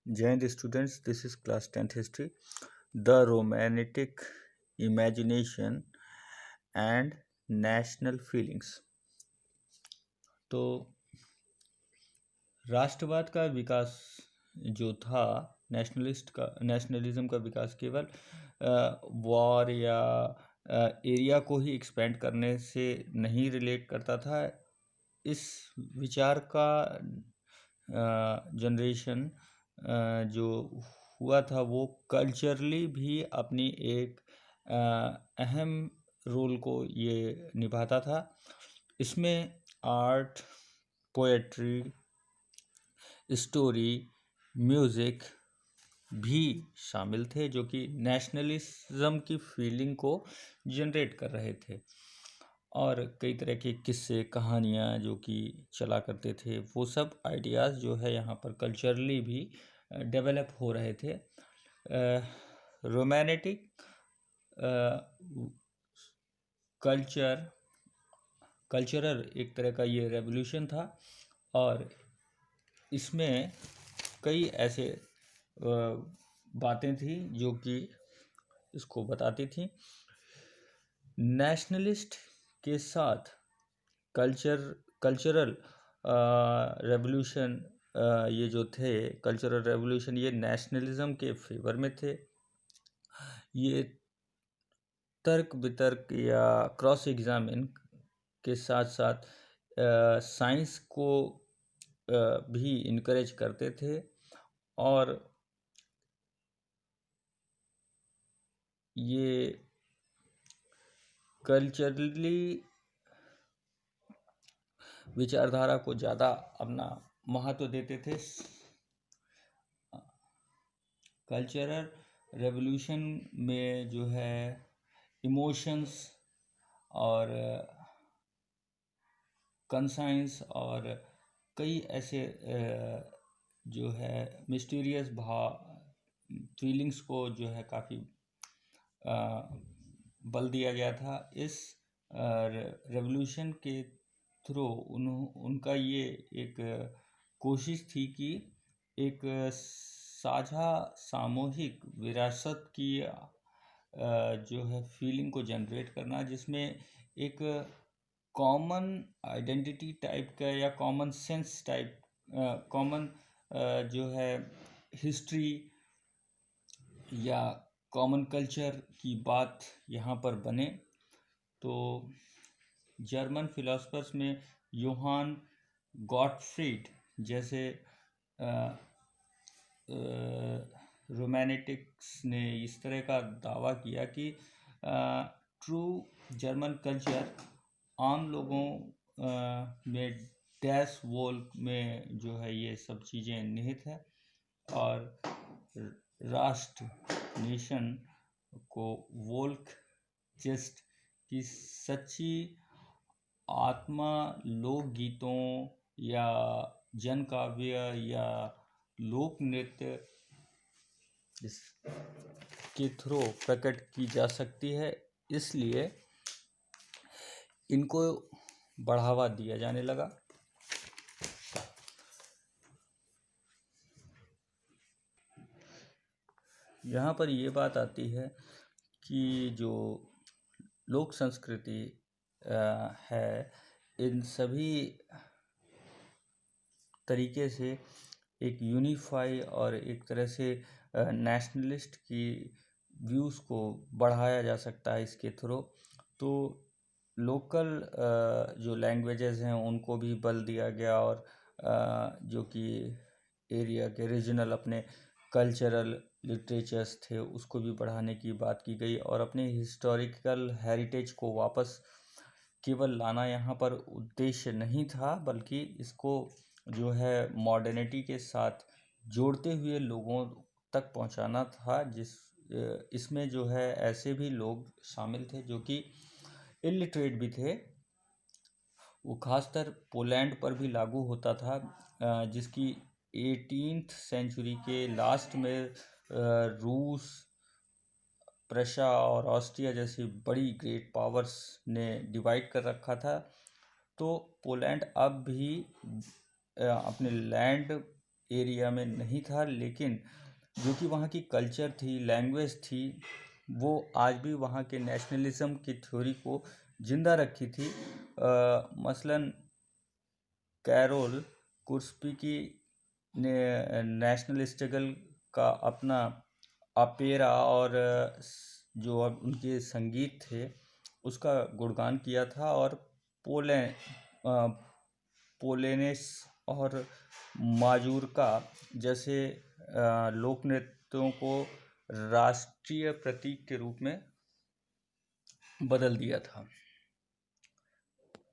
Join the students. This is class 10th history. The romantic imagination and national feelings. तो राष्ट्रवाद का विकास जो था, नेशनलिज्म का विकास केवल वॉर या एरिया को ही एक्सपेंड करने से नहीं रिलेट करता था। इस विचार का जनरेशन जो हुआ था वो कल्चरली भी अपनी एक अहम रोल को ये निभाता था। इसमें आर्ट, पोएट्री, स्टोरी, म्यूज़िक भी शामिल थे जो कि नेशनलिज्म की फीलिंग को जनरेट कर रहे थे। और कई तरह के किस्से, कहानियाँ जो कि चला करते थे, वो सब आइडियाज़ जो है यहाँ पर कल्चरली भी डेवलप हो रहे थे। रोमानेटिक कल्चरल एक तरह का ये रेवोल्यूशन था और इसमें कई ऐसे बातें थी जो कि इसको बताती थी। नेशनलिस्ट के साथ कल्चरल रेवोल्यूशन ये जो थे, कल्चरल रेवोल्यूशन ये नेशनलिज्म के फेवर में थे। ये तर्क वितर्क या क्रॉस एग्जामिन के साथ साथ साइंस को भी इनकरेज करते थे और ये कल्चरली विचारधारा को ज़्यादा अपना महत्व देते थे। कल्चरल रेवोल्यूशन में जो है इमोशंस और कंसाइंस और कई ऐसे जो है मिस्टीरियस फीलिंग्स को जो है काफ़ी बल दिया गया था। इस रेवोल्यूशन के थ्रू उनका ये एक कोशिश थी कि एक साझा सामूहिक विरासत की जो है फीलिंग को जनरेट करना, जिसमें एक कॉमन आइडेंटिटी टाइप का या कॉमन सेंस टाइप कॉमन जो है हिस्ट्री या कॉमन कल्चर की बात यहाँ पर बने। तो जर्मन फिलोसफर्स में योहान गॉटफ्रीड जैसे रोमानेटिक्स ने इस तरह का दावा किया कि ट्रू जर्मन कल्चर आम लोगों में डैश वोल्क में जो है ये सब चीज़ें निहित है और राष्ट्र नेशन को वोल्क चेस्ट की सच्ची आत्मा लोकगीतों या जन काव्य या लोक नृत्य के थ्रू प्रकट की जा सकती है, इसलिए इनको बढ़ावा दिया जाने लगा। यहाँ पर ये बात आती है कि जो लोक संस्कृति है, इन सभी तरीके से एक यूनिफाई और एक तरह से नेशनलिस्ट की व्यूज़ को बढ़ाया जा सकता है इसके थ्रू। तो लोकल जो लैंग्वेजेस हैं उनको भी बल दिया गया और जो कि एरिया के रीजनल अपने कल्चरल लिटरेचर्स थे उसको भी बढ़ाने की बात की गई और अपने हिस्टोरिकल हेरिटेज को वापस केवल लाना यहाँ पर उद्देश्य नहीं था, बल्कि इसको जो है मॉडर्निटी के साथ जोड़ते हुए लोगों तक पहुँचाना था। इसमें जो है ऐसे भी लोग शामिल थे जो कि इलिटरेट भी थे। वो खासकर पोलैंड पर भी लागू होता था, जिसकी 18th सेंचुरी के लास्ट में रूस, प्रशा और ऑस्ट्रिया जैसी बड़ी ग्रेट पावर्स ने डिवाइड कर रखा था। तो पोलैंड अब भी अपने लैंड एरिया में नहीं था, लेकिन जो कि वहाँ की कल्चर थी, लैंग्वेज थी, वो आज भी वहाँ के नेशनलिज्म की थ्योरी को जिंदा रखी थी। मसलन कैरोल कुर्स्पिकी ने नेशनल स्ट्रगल का अपना अपेरा और जो अब उनके संगीत थे उसका गुणगान किया था, और पोले पोलेनेस और माजूरका जैसे लोक नृत्यों को राष्ट्रीय प्रतीक के रूप में बदल दिया था।